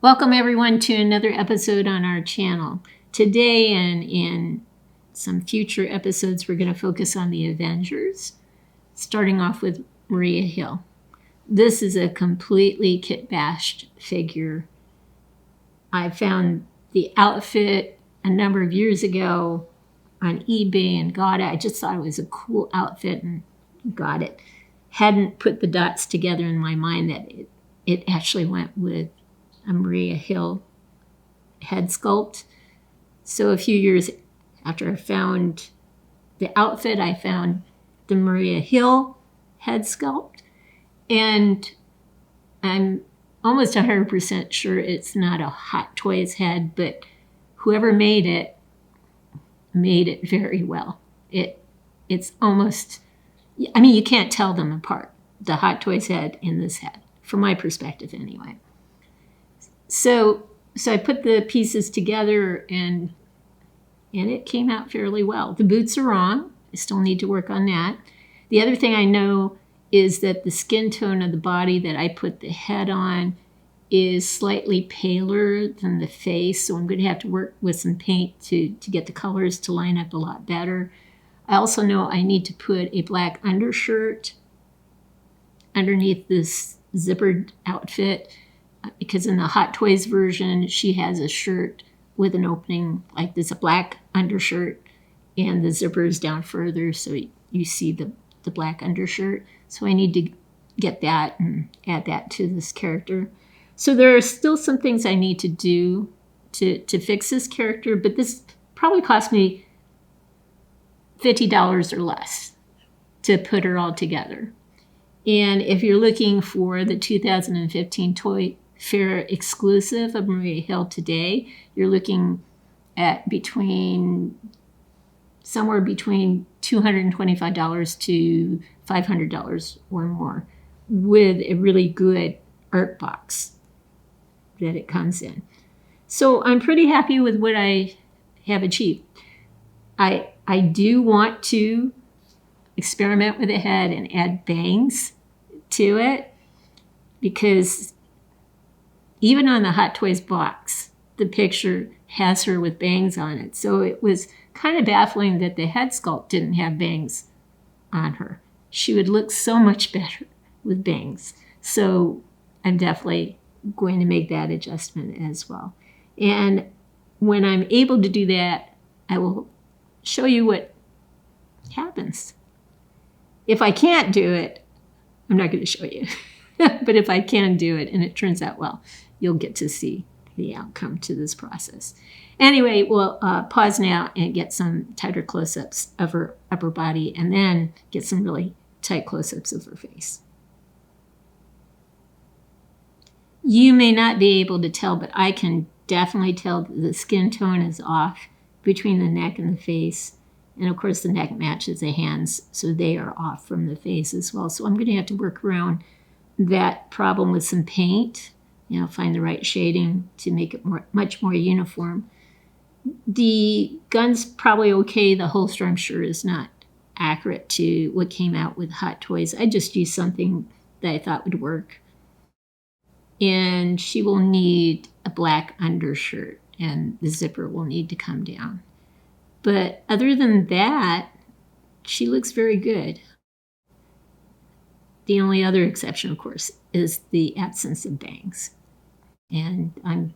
Welcome everyone to another episode on our channel. Today and in some future episodes, we're going to focus on the Avengers, starting off with Maria Hill. This is a completely kitbashed figure. I found the outfit a number of years ago on eBay and got it. I just thought it was a cool outfit and got it. Hadn't put the dots together in my mind that it actually went with a Maria Hill head sculpt. So a few years after I found the outfit, I found the Maria Hill head sculpt. And I'm almost 100% sure it's not a Hot Toys head, but whoever made it very well. It's almost, I mean, you can't tell them apart, the Hot Toys head and this head, from my perspective anyway. So I put the pieces together and it came out fairly well. The boots are wrong. I still need to work on that. The other thing I know is that the skin tone of the body that I put the head on is slightly paler than the face, so I'm going to have to work with some paint to get the colors to line up a lot better. I also know I need to put a black undershirt underneath this zippered outfit, because in the Hot Toys version, she has a shirt with an opening like this, a black undershirt, and the zipper is down further, so you see the black undershirt. So I need to get that and add that to this character. So there are still some things I need to do to fix this character, but this probably cost me $50 or less to put her all together. And if you're looking for the 2015 Toy Fair exclusive of Maria Hill today, you're looking at somewhere between $225 to $500 or more, with a really good art box that it comes in. So I'm pretty happy with what I have achieved. I do want to experiment with the head and add bangs to it, because even on the Hot Toys box, the picture has her with bangs on it. So it was kind of baffling that the head sculpt didn't have bangs on her. She would look so much better with bangs. So I'm definitely going to make that adjustment as well. And when I'm able to do that, I will show you what happens. If I can't do it, I'm not going to show you. But if I can do it and it turns out well, you'll get to see the outcome to this process. Anyway, we'll pause now and get some tighter close-ups of her upper body, and then get some really tight close-ups of her face. You may not be able to tell, but I can definitely tell that the skin tone is off between the neck and the face. And of course, the neck matches the hands, so they are off from the face as well. So I'm going to have to work around that problem with some paint, find the right shading to make it much more uniform. The gun's probably okay. The holster, I'm sure, is not accurate to what came out with Hot Toys. I just used something that I thought would work. And she will need a black undershirt, and the zipper will need to come down. But other than that, she looks very good. The only other exception, of course, is the absence of bangs. And I'm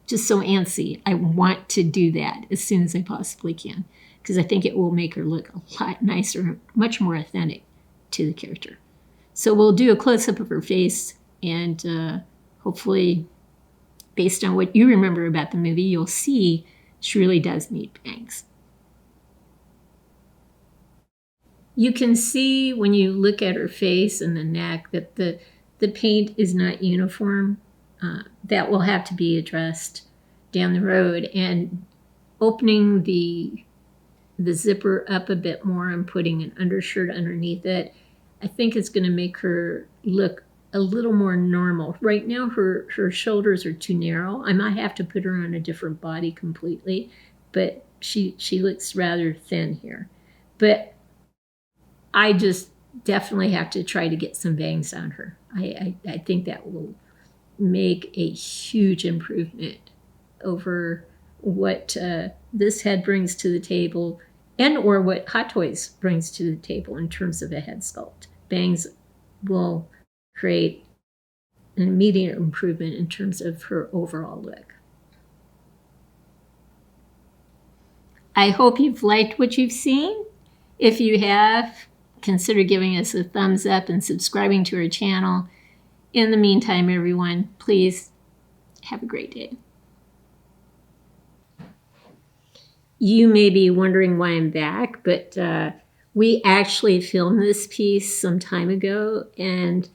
just so antsy. I want to do that as soon as I possibly can, because I think it will make her look a lot nicer, much more authentic to the character. So we'll do a close-up of her face, and hopefully, based on what you remember about the movie, you'll see she really does need bangs. You can see when you look at her face and the neck that the paint is not uniform. That will have to be addressed down the road. And opening the zipper up a bit more and putting an undershirt underneath it, I think it's going to make her look a little more normal. Right now, her shoulders are too narrow. I might have to put her on a different body completely, but she looks rather thin here. But I just definitely have to try to get some bangs on her. I think that will make a huge improvement over what this head brings to the table and or what Hot Toys brings to the table in terms of a head sculpt. Bangs will create an immediate improvement in terms of her overall look. I hope you've liked what you've seen. If you have, consider giving us a thumbs up and subscribing to our channel. In the meantime, everyone, please have a great day. You may be wondering why I'm back, but we actually filmed this piece some time ago, and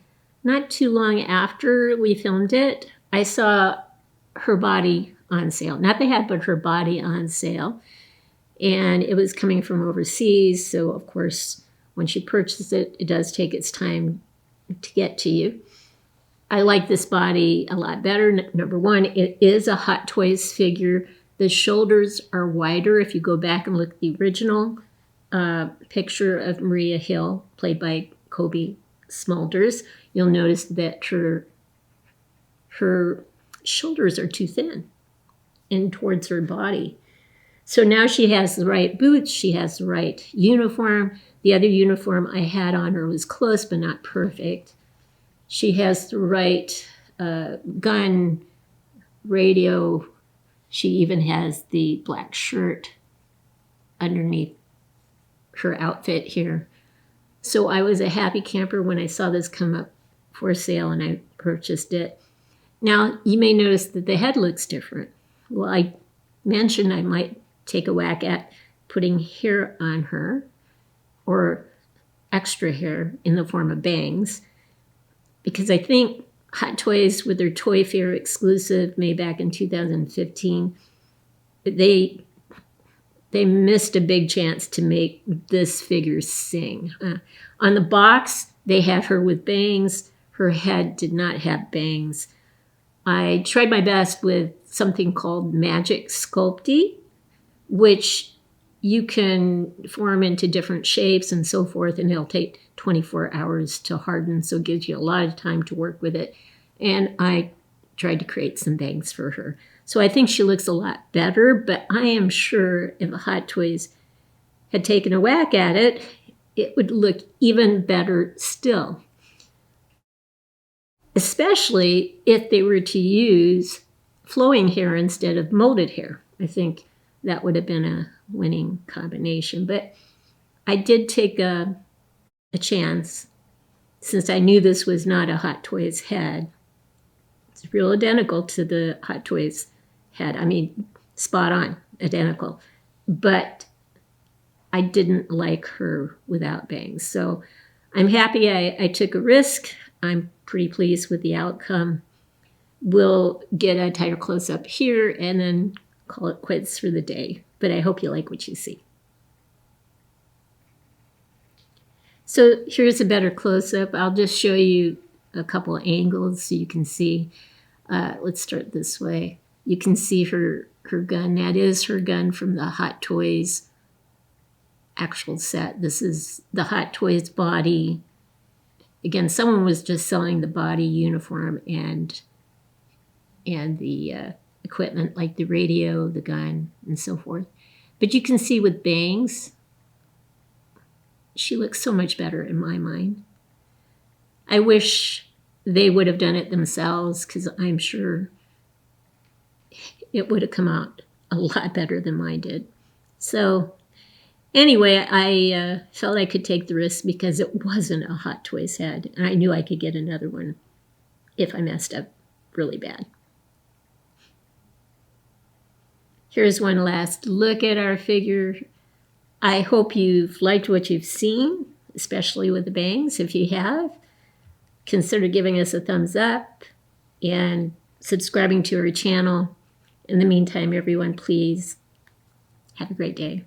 not too long after we filmed it, I saw her body on sale. Not the head, but her body on sale. And it was coming from overseas, so of course, once you purchase it, it does take its time to get to you. I like this body a lot better. Number one, it is a Hot Toys figure. The shoulders are wider. If you go back and look at the original picture of Maria Hill, played by Cobie Smulders, you'll notice that her shoulders are too thin in towards her body. So now she has the right boots. She has the right uniform. The other uniform I had on her was close, but not perfect. She has the right gun, radio. She even has the black shirt underneath her outfit here. So I was a happy camper when I saw this come up for sale and I purchased it. Now, you may notice that the head looks different. Well, I mentioned I might take a whack at putting hair on her, or extra hair in the form of bangs, because I think Hot Toys, with their Toy Fair exclusive made back in 2015, they missed a big chance to make this figure sing. On the box, they have her with bangs. Her head did not have bangs. I tried my best with something called Magic-Sculpt, which you can form into different shapes and so forth, and it'll take 24 hours to harden, so it gives you a lot of time to work with it. And I tried to create some bangs for her. So I think she looks a lot better, but I am sure if Hot Toys had taken a whack at it, it would look even better still. Especially if they were to use flowing hair instead of molded hair. I think that would have been a winning combination. But I did take a chance, since I knew this was not a Hot Toys head. It's real identical to the Hot Toys head. I mean, spot on, identical. But I didn't like her without bangs. So I'm happy I took a risk. I'm pretty pleased with the outcome. We'll get a tighter close-up here and then call it quits for the day. But I hope you like what you see. So here's a better close-up. I'll just show you a couple of angles so you can see. Let's start this way. You can see her gun. That is her gun from the Hot Toys actual set. This is the Hot Toys body. Again, someone was just selling the body uniform and the equipment like the radio, the gun, and so forth. But you can see with bangs, she looks so much better in my mind. I wish they would have done it themselves, because I'm sure it would have come out a lot better than mine did. So anyway, I felt I could take the risk because it wasn't a Hot Toys head, and I knew I could get another one if I messed up really bad. Here's one last look at our figure. I hope you've liked what you've seen, especially with the bangs. If you have, consider giving us a thumbs up and subscribing to our channel. In the meantime, everyone, please have a great day.